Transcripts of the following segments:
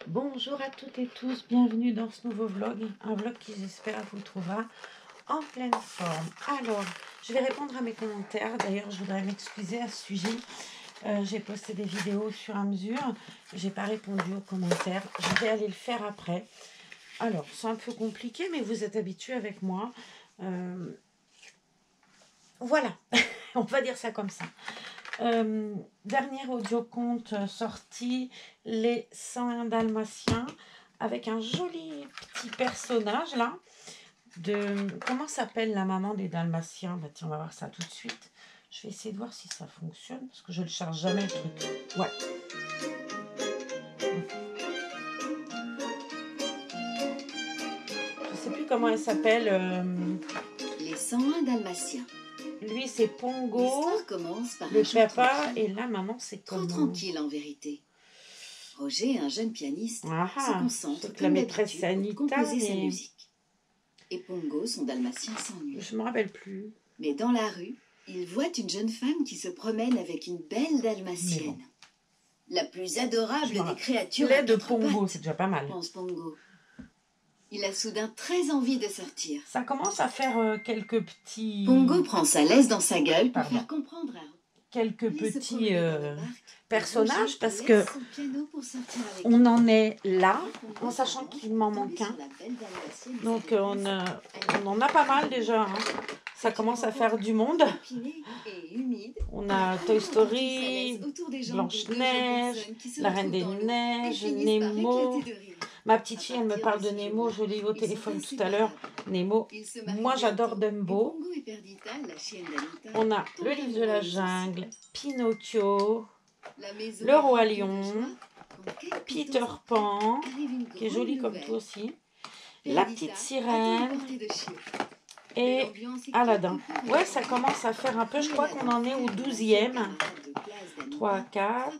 Bonjour à toutes et tous, bienvenue dans ce nouveau vlog, un vlog qui j'espère vous trouvera en pleine forme. Alors, je vais répondre à mes commentaires, d'ailleurs je voudrais m'excuser à ce sujet. J'ai posté des vidéos au fur et à mesure, j'ai pas répondu aux commentaires, je vais aller le faire après. Alors, c'est un peu compliqué, mais vous êtes habitués avec moi. Voilà, on va dire ça comme ça. Dernier audio conte sorti, les 101 Dalmatiens, avec un joli petit personnage là. Comment s'appelle la maman des Dalmatiens? Bah tiens, on va voir ça tout de suite. Je vais essayer de voir si ça fonctionne, parce que je ne le charge jamais le truc. Ouais. Je sais plus comment elle s'appelle. Les 101 Dalmatiens. Lui, c'est Pongo. L'histoire commence par le papa et la maman, c'est trop comment? tranquille en vérité. Roger, un jeune pianiste, se concentre la comme maîtresse d'habitude pour composer sa sanitaire. musique. Et Pongo, son dalmatien, s'ennuie. Je me rappelle plus. Mais dans la rue, il voit une jeune femme qui se promène avec une belle dalmatienne. Bon. La plus adorable des créatures Lait à de quatre Pongo, pattes, c'est déjà pas mal. pense Pongo. Il a soudain très envie de sortir. Ça commence à faire quelques petits... Pongo prend sa laisse dans sa gueule pour faire comprendre à quelques petits personnages, parce que on en est là, en sachant qu'il m'en manque un. Donc on en a pas mal déjà. Hein. Ça commence à faire du monde. On a Toy Story, Blanche-Neige, La Reine des Neiges, Nemo. Ma petite fille, elle me parle de Nemo, je l'ai eu au téléphone tout à l'heure. Nemo, moi j'adore Dumbo. On a Le Livre de la Jungle, Pinocchio, Le Roi Lion, Peter Pan, qui est joli comme toi aussi, La Petite Sirène et Aladdin. Ouais, ça commence à faire un peu, je crois qu'on en est au 12e. 3, 4...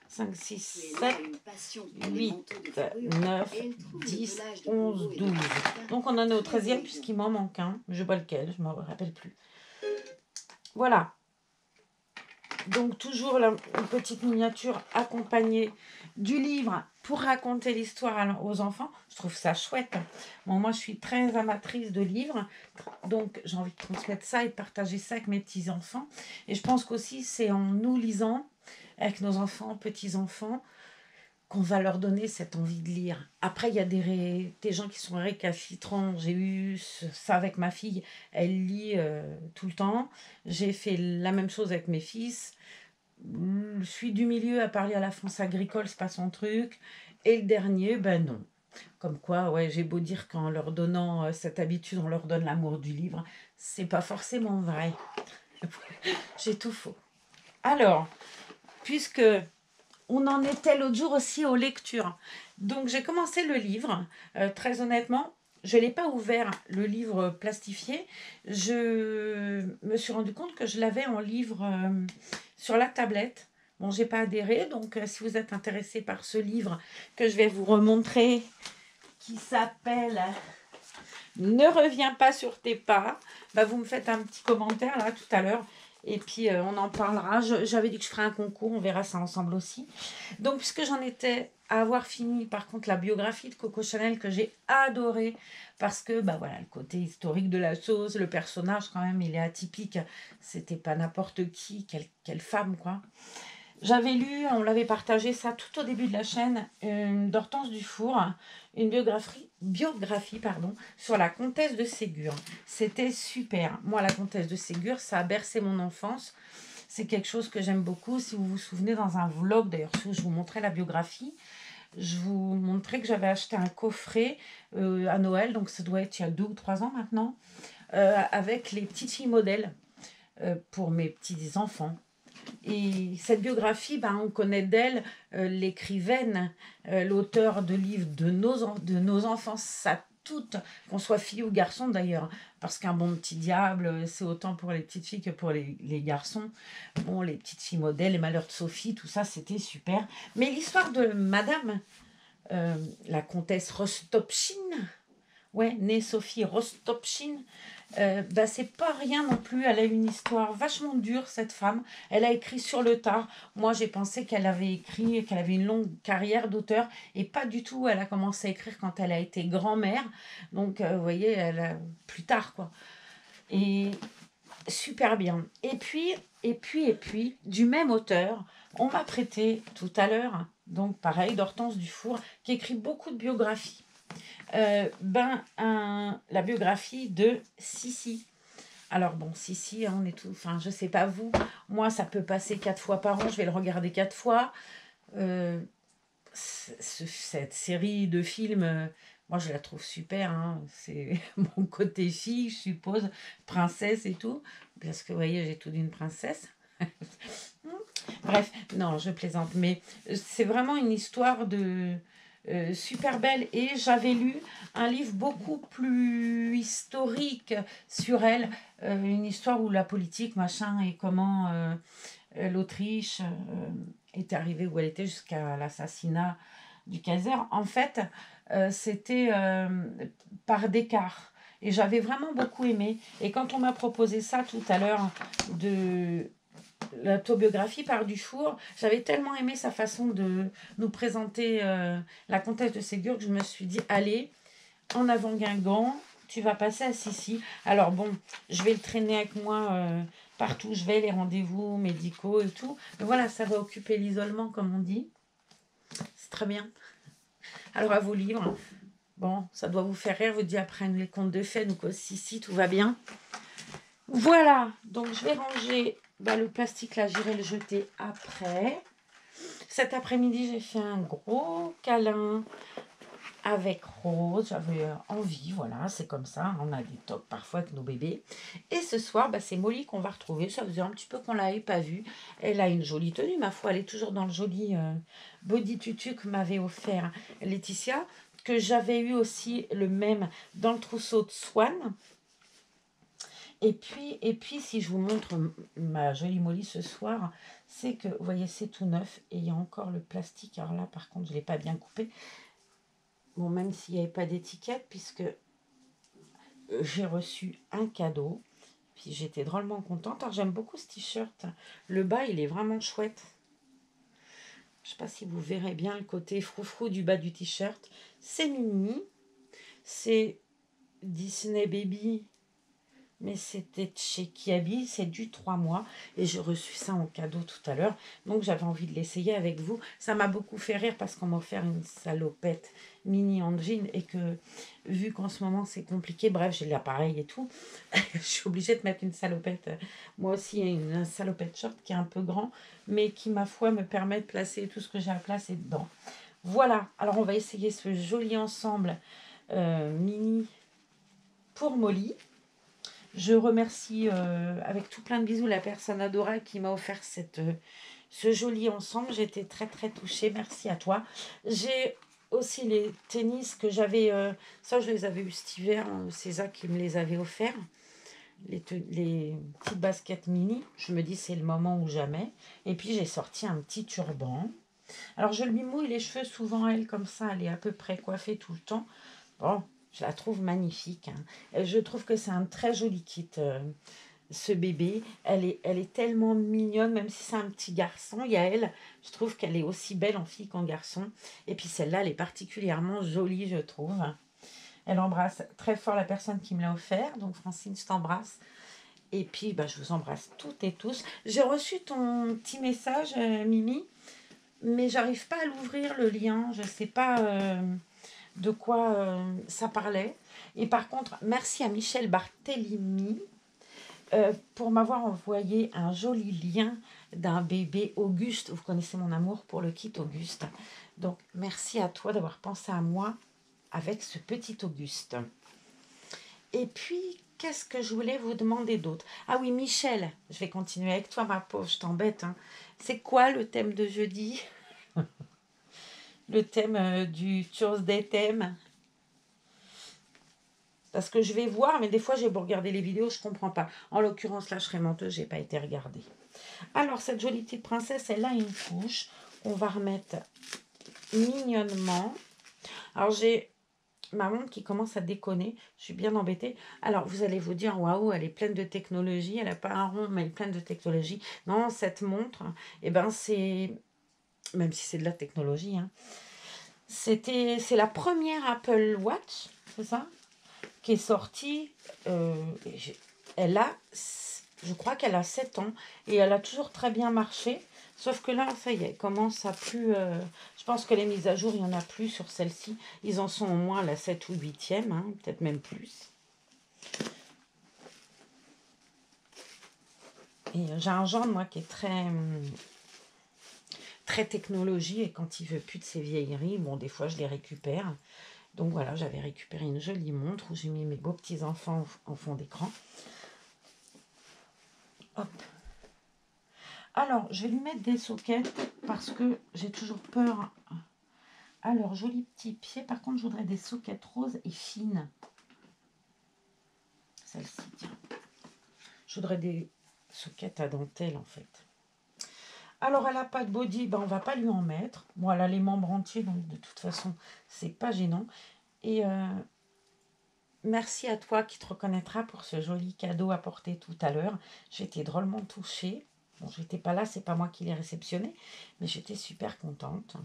5, 6, 7, 8, 9, 10, 11, 12. Donc on en est au 13e puisqu'il m'en manque un. Je ne sais pas lequel, je ne me rappelle plus. Voilà. Donc toujours une petite miniature accompagnée du livre pour raconter l'histoire aux enfants. Je trouve ça chouette. Bon, moi je suis très amatrice de livres, donc j'ai envie de transmettre ça et de partager ça avec mes petits-enfants. Et je pense qu'aussi c'est en nous lisant avec nos enfants, petits-enfants, qu'on va leur donner cette envie de lire. Après, il y a des gens qui sont récalcitrants. J'ai eu ça avec ma fille. Elle lit tout le temps. J'ai fait la même chose avec mes fils. Je suis du milieu à parler à la France agricole, c'est pas son truc. Et le dernier, ben non. Comme quoi, ouais, j'ai beau dire qu'en leur donnant cette habitude, on leur donne l'amour du livre. C'est pas forcément vrai. J'ai tout faux. Alors, puisque on en était l'autre jour aussi aux lectures. Donc j'ai commencé le livre, très honnêtement, je ne l'ai pas ouvert, le livre plastifié. Je me suis rendu compte que je l'avais en livre sur la tablette. Bon, j'ai pas adhéré, donc si vous êtes intéressé par ce livre que je vais vous remontrer, qui s'appelle « Ne reviens pas sur tes pas », bah, vous me faites un petit commentaire là tout à l'heure. Et puis, on en parlera. J'avais dit que je ferais un concours. On verra ça ensemble aussi. Donc, puisque j'en étais à avoir fini, par contre, la biographie de Coco Chanel que j'ai adorée. Parce que, bah voilà, le côté historique de la chose, le personnage, quand même, il est atypique. C'était pas n'importe qui, quelle femme, quoi. J'avais lu, on l'avait partagé ça tout au début de la chaîne, d'Hortense Dufour, une biographie sur la comtesse de Ségur. C'était super. Moi, la comtesse de Ségur, ça a bercé mon enfance. C'est quelque chose que j'aime beaucoup. Si vous vous souvenez, dans un vlog, d'ailleurs, où je vous montrais la biographie, je vous montrais que j'avais acheté un coffret à Noël, donc ça doit être il y a 2 ou 3 ans maintenant, avec les petites filles modèles pour mes petits-enfants. Et cette biographie, on connaît d'elle l'écrivaine, l'auteur de livres de nos enfants, ça toutes, qu'on soit fille ou garçon d'ailleurs, parce qu'un bon petit diable, c'est autant pour les petites filles que pour les garçons. Bon, les petites filles modèles, les malheurs de Sophie, tout ça, c'était super. Mais l'histoire de madame, la comtesse Rostopchine, ouais, née Sophie Rostopchine, bah, c'est pas rien non plus. Elle a une histoire vachement dure, cette femme. Elle a écrit sur le tard. Moi, j'ai pensé qu'elle avait écrit, qu'elle avait une longue carrière d'auteur, et pas du tout. Elle a commencé à écrire quand elle a été grand-mère. Donc, vous voyez, plus tard, quoi. Et super bien. Et puis, du même auteur, on m'a prêté tout à l'heure, donc pareil, d'Hortense Dufour, qui écrit beaucoup de biographies. La biographie de Sissi. Alors bon, Sissi, on est tout, enfin je sais pas vous, moi ça peut passer 4 fois par an, je vais le regarder 4 fois. Cette série de films, moi je la trouve super, hein. C'est mon côté fille, je suppose, princesse et tout, parce que vous voyez, j'ai tout d'une princesse. Bref, non, je plaisante, mais c'est vraiment une histoire de super belle, et j'avais lu un livre beaucoup plus historique sur elle, une histoire où la politique, machin, et comment l'Autriche est arrivée où elle était jusqu'à l'assassinat du Kaiser. En fait, c'était par Descartes. Et j'avais vraiment beaucoup aimé. Et quand on m'a proposé ça tout à l'heure, de l'autobiographie par Dufour, j'avais tellement aimé sa façon de nous présenter la comtesse de Ségur que je me suis dit, allez, en avant Guingamp, tu vas passer à Sissi. Alors bon, je vais le traîner avec moi partout, je vais les rendez-vous médicaux et tout. Mais voilà, ça va occuper l'isolement, comme on dit. C'est très bien. Alors à vos livres, bon, ça doit vous faire rire, vous dites après les contes de fées, donc Sissi, tout va bien. Voilà, donc je vais ranger le plastique là, j'irai le jeter après. Cet après-midi, j'ai fait un gros câlin avec Rose, j'avais envie, voilà, c'est comme ça, on a des tocs parfois avec nos bébés. Et ce soir, c'est Molly qu'on va retrouver, ça faisait un petit peu qu'on ne l'avait pas vue. Elle a une jolie tenue, ma foi, elle est toujours dans le joli body tutu que m'avait offert Laetitia, que j'avais eu aussi le même dans le trousseau de Swan. Et puis, si je vous montre ma jolie Molly ce soir, c'est que, vous voyez, c'est tout neuf, et il y a encore le plastique. Alors là, par contre, je ne l'ai pas bien coupé. Bon, même s'il n'y avait pas d'étiquette, puisque j'ai reçu un cadeau. Puis j'étais drôlement contente. Alors j'aime beaucoup ce t-shirt. Le bas, il est vraiment chouette. Je ne sais pas si vous verrez bien le côté froufrou du bas du t-shirt. C'est mini. C'est Disney Baby. Mais c'était chez Kiabi, c'est du 3 mois. Et j'ai reçu ça en cadeau tout à l'heure. Donc j'avais envie de l'essayer avec vous. Ça m'a beaucoup fait rire parce qu'on m'a offert une salopette mini en jean. Et que, vu qu'en ce moment c'est compliqué, bref, j'ai l'appareil et tout. Je suis obligée de mettre une salopette. Moi aussi, une salopette short qui est un peu grand. Mais qui, ma foi, me permet de placer tout ce que j'ai à placer dedans. Voilà. Alors on va essayer ce joli ensemble mini pour Molly. Je remercie avec tout plein de bisous la personne adorable qui m'a offert ce joli ensemble. J'étais très très touchée. Merci à toi. J'ai aussi les tennis que j'avais. Ça, je les avais eu cet hiver. C'est ça qui me les avait offerts. Les petites baskets mini. Je me dis c'est le moment ou jamais. Et puis j'ai sorti un petit turban. Alors je lui mouille les cheveux souvent, elle, comme ça. Elle est à peu près coiffée tout le temps. Bon. Je la trouve magnifique. Hein. Je trouve que c'est un très joli kit, ce bébé. Elle est tellement mignonne, même si c'est un petit garçon. Il y a elle, je trouve qu'elle est aussi belle en fille qu'en garçon. Et puis celle-là, elle est particulièrement jolie, je trouve. Elle embrasse très fort la personne qui me l'a offert. Donc Francine, je t'embrasse. Et puis, je vous embrasse toutes et tous. J'ai reçu ton petit message, Mimi, mais j'arrive pas à l'ouvrir, le lien. Je ne sais pas... de quoi ça parlait. Et par contre, merci à Michel Barthélemy pour m'avoir envoyé un joli lien d'un bébé Auguste. Vous connaissez mon amour pour le kit Auguste. Donc, merci à toi d'avoir pensé à moi avec ce petit Auguste. Et puis, qu'est-ce que je voulais vous demander d'autre? Ah oui, Michel, je vais continuer avec toi, ma pauvre, je t'embête. Hein. C'est quoi le thème de jeudi? Le thème du Tuesday thème. Parce que je vais voir, mais des fois, j'ai beau regarder les vidéos, je ne comprends pas. En l'occurrence, là, je serais menteuse, je n'ai pas été regardée. Alors, cette jolie petite princesse, elle a une couche. On va remettre mignonnement. Alors, j'ai ma montre qui commence à déconner. Je suis bien embêtée. Alors, vous allez vous dire, waouh, elle est pleine de technologie. Elle n'a pas un rond, mais elle est pleine de technologie. Non, cette montre, eh ben, c'est... Même si c'est de la technologie, hein, c'est la première Apple Watch, c'est ça, qui est sortie. Elle a, je crois qu'elle a 7 ans et elle a toujours très bien marché. Sauf que là, ça y est, elle commence à plus... je pense que les mises à jour, il n'y en a plus sur celle-ci. Ils en sont au moins à la 7 ou 8e, hein, peut-être même plus. Et j'ai un genre, moi, qui est très technologie. Et quand il veut plus de ces vieilleries, bon, des fois, je les récupère. Donc voilà, j'avais récupéré une jolie montre où j'ai mis mes beaux petits-enfants en fond d'écran. Hop. Alors, je vais lui mettre des sockets parce que j'ai toujours peur. Alors, joli petit pied. Par contre, je voudrais des sockets roses et fines. Celle-ci, tiens. Je voudrais des sockets à dentelle, en fait. Alors, elle n'a pas de body, ben, on ne va pas lui en mettre. Bon, elle a les membres entiers, donc de toute façon, c'est pas gênant. Et merci à toi qui te reconnaîtras pour ce joli cadeau apporté tout à l'heure. J'étais drôlement touchée. Bon, j'étais pas là, c'est pas moi qui l'ai réceptionné, mais j'étais super contente.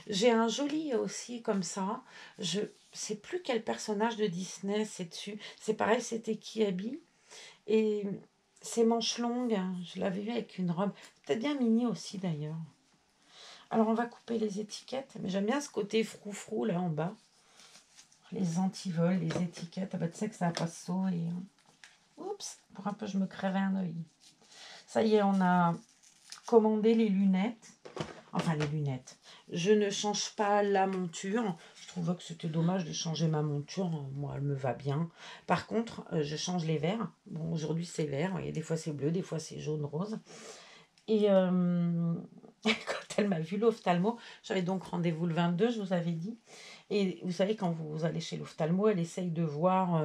J'ai un joli aussi comme ça. Je sais plus quel personnage de Disney c'est dessus. C'est pareil, c'était Kiabi. Et c'est manches longues. Je l'avais vu avec une robe. Peut-être bien mini aussi d'ailleurs. Alors on va couper les étiquettes, mais j'aime bien ce côté froufrou là en bas. Les antivols, les étiquettes. Ah bah tu sais que ça va pas se sauver. Oups, pour un peu je me crèvais un œil. Ça y est, on a commandé les lunettes. Enfin les lunettes. Je ne change pas la monture. Je trouvais que c'était dommage de changer ma monture. Moi, elle me va bien. Par contre, je change les verres. Bon, aujourd'hui c'est vert. Et des fois c'est bleu, des fois c'est jaune, rose. Et quand elle m'a vu l'ophtalmo, j'avais donc rendez-vous le 22, je vous avais dit. Et vous savez, quand vous allez chez l'ophtalmo, elle essaye de voir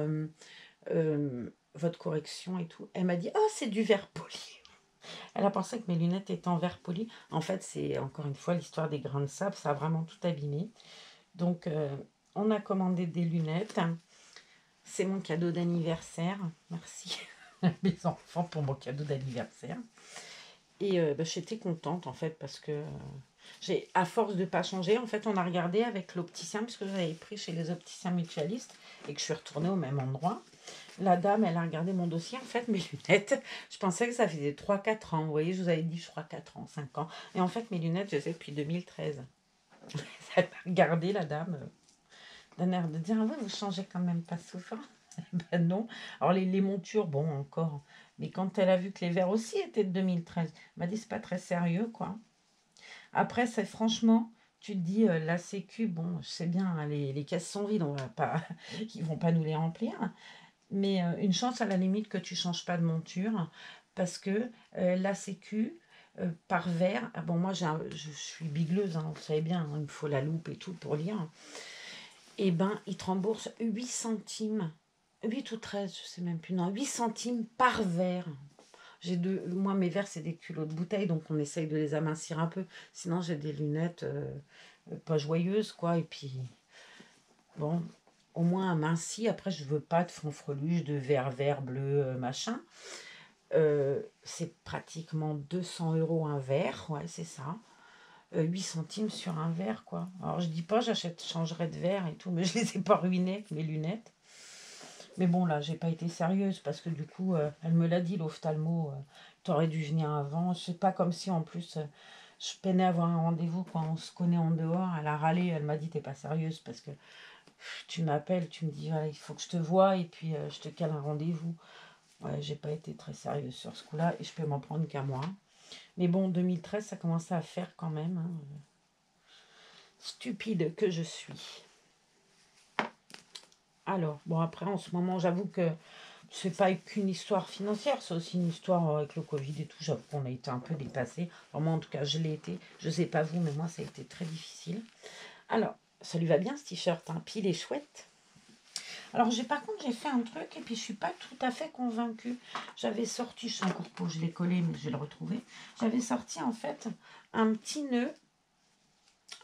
votre correction et tout. Elle m'a dit, oh, c'est du verre poli. Elle a pensé que mes lunettes étaient en verre poli. En fait, c'est encore une fois l'histoire des grains de sable. Ça a vraiment tout abîmé. Donc, on a commandé des lunettes. C'est mon cadeau d'anniversaire. Merci mes enfants pour mon cadeau d'anniversaire. Et j'étais contente en fait parce que j'ai, à force de ne pas changer, en fait on a regardé avec l'opticien parce que j'avais pris chez les opticiens mutualistes et que je suis retournée au même endroit. La dame, elle a regardé mon dossier, en fait mes lunettes, je pensais que ça faisait 3-4 ans. Vous voyez, je vous avais dit je crois 4 ans, 5 ans. Et en fait mes lunettes, je les ai depuis 2013. Elle m'a regardé la dame d'un air de dire ah oui, vous changez quand même pas souvent. Ben non. Alors les montures, bon encore. Mais quand elle a vu que les verres aussi étaient de 2013, elle m'a dit c'est pas très sérieux quoi. Après c'est franchement, tu te dis la sécu, bon je sais bien, hein, les caisses sont vides, on va pas, ils vont pas nous les remplir. Mais une chance à la limite que tu changes pas de monture parce que la sécu par verre, ah bon moi je suis bigleuse, hein, vous savez bien, hein, il me faut la loupe et tout pour lire. Et ben ils te remboursent 8 centimes. 8 ou 13, je sais même plus. Non, 8 centimes par verre. Moi, mes verres, c'est des culots de bouteille, donc on essaye de les amincir un peu. Sinon, j'ai des lunettes pas joyeuses, quoi. Et puis, bon, au moins aminci. Après, je veux pas de fanfreluche, de vert, bleu, machin. C'est pratiquement 200 € un verre, ouais, c'est ça. 8 centimes sur un verre, quoi. Alors, je dis pas, changerai de verre et tout, mais je les ai pas ruinés avec mes lunettes. Mais bon, là, j'ai pas été sérieuse parce que du coup, elle me l'a dit, l'ophtalmo, t'aurais dû venir avant. C'est pas comme si en plus, je peinais à avoir un rendez-vous quand on se connaît en dehors. Elle a râlé, elle m'a dit, t'es pas sérieuse parce que tu m'appelles, tu me dis, voilà, il faut que je te voie et puis je te cale un rendez-vous. Ouais, j'ai pas été très sérieuse sur ce coup-là et je peux m'en prendre qu'à moi. Mais bon, 2013, ça commençait à faire quand même. Hein. Stupide que je suis. Alors, bon, après, en ce moment, j'avoue que c'est pas qu'une histoire financière, c'est aussi une histoire avec le Covid et tout. J'avoue qu'on a été un peu dépassés. Enfin, moi, en tout cas, je l'ai été. Je sais pas vous, mais moi, ça a été très difficile. Alors, ça lui va bien ce t-shirt, hein. Puis il est chouette. Alors, par contre, j'ai fait un truc et puis je suis pas tout à fait convaincue. J'avais sorti, je sais encore pas où je l'ai collé, mais je vais le retrouver. J'avais sorti en fait un petit nœud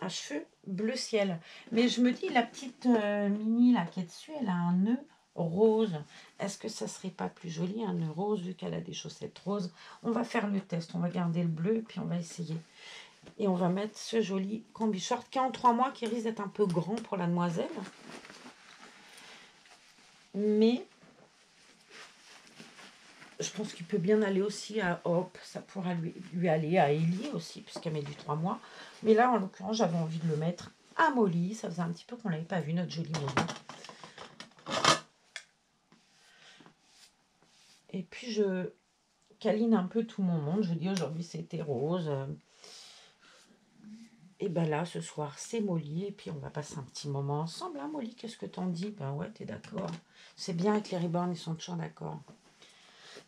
à cheveux bleu ciel. Mais je me dis, la petite Mini là qui est dessus, elle a un nœud rose. Est-ce que ça serait pas plus joli, un nœud rose, vu qu'elle a des chaussettes roses? On va faire le test. On va garder le bleu, puis on va essayer. Et on va mettre ce joli combi short qui est en 3 mois, qui risque d'être un peu grand pour la demoiselle. Mais je pense qu'il peut bien aller aussi à Hop. Ça pourra lui aller à Ellie aussi, puisqu'elle met du 3 mois. Mais là, en l'occurrence, j'avais envie de le mettre à Molly. Ça faisait un petit peu qu'on ne l'avait pas vu, notre jolie Molly. Et puis, je câline un peu tout mon monde. Je vous dis, aujourd'hui, c'était rose. Et ben là, ce soir, c'est Molly. Et puis, on va passer un petit moment ensemble. Hein, Molly, qu'est-ce que t'en dis? Ben ouais, t'es d'accord. C'est bien avec les Reborn, ils sont toujours d'accord.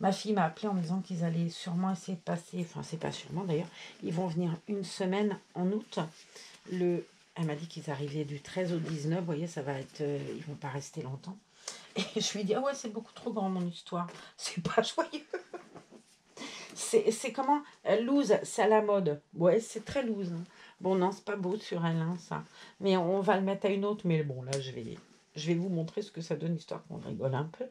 Ma fille m'a appelé en me disant qu'ils allaient sûrement essayer de passer, enfin c'est pas sûrement d'ailleurs, ils vont venir une semaine en août. Elle m'a dit qu'ils arrivaient du 13 au 19, vous voyez, ça va être, ils vont pas rester longtemps. Et je lui ai dit, ah ouais, c'est beaucoup trop grand mon histoire, c'est pas joyeux. C'est comment loose, c'est à la mode. Ouais, c'est très loose. Hein. Bon, non, c'est pas beau sur elle, hein, ça. Mais on va le mettre à une autre. Mais bon, là, je vais vous montrer ce que ça donne, histoire qu'on rigole un peu.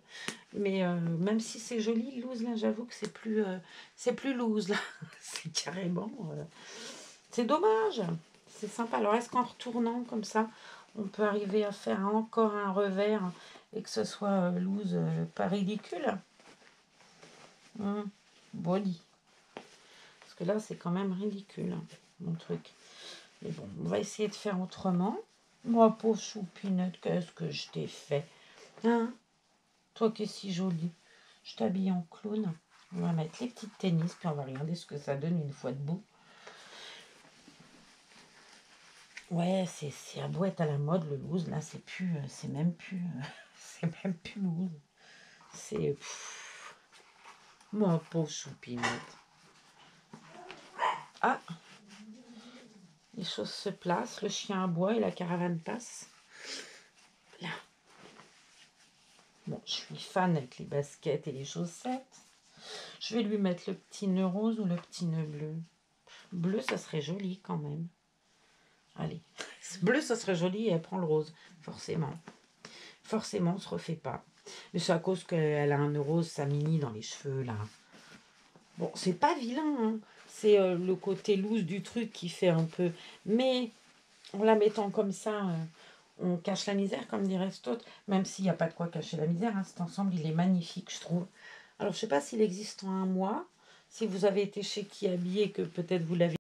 Mais même si c'est joli, loose, là, j'avoue que c'est plus loose, là. C'est carrément... c'est dommage. C'est sympa. Alors, est-ce qu'en retournant comme ça, on peut arriver à faire encore un revers et que ce soit loose, pas ridicule? Body. Parce que là, c'est quand même ridicule, hein, mon truc. Mais bon, on va essayer de faire autrement. Moi, pauvre choupinette, qu'est-ce que je t'ai fait? Hein? Toi qui es si jolie. Je t'habille en clown. On va mettre les petites tennis, puis on va regarder ce que ça donne une fois debout. Ouais, c'est à beau être à la mode, le loose. Là, c'est même plus loose. C'est... Moi, pauvre choupinette. Ah! Les choses se placent, le chien aboie et la caravane passe. Là. Bon, je suis fan avec les baskets et les chaussettes. Je vais lui mettre le petit nœud rose ou le petit nœud bleu. Bleu, ça serait joli quand même. Allez, bleu, ça serait joli et elle prend le rose, forcément. Forcément, on se refait pas. Mais c'est à cause qu'elle a un nœud rose, sa Mini dans les cheveux, là. Bon, c'est pas vilain, hein. C'est le côté loose du truc qui fait un peu... Mais en la mettant comme ça, on cache la misère, comme dirait Stott. Même s'il n'y a pas de quoi cacher la misère, hein. Cet ensemble, il est magnifique, je trouve. Alors, je ne sais pas s'il existe en un mois. Si vous avez été chez Qui Habillé, que peut-être vous l'avez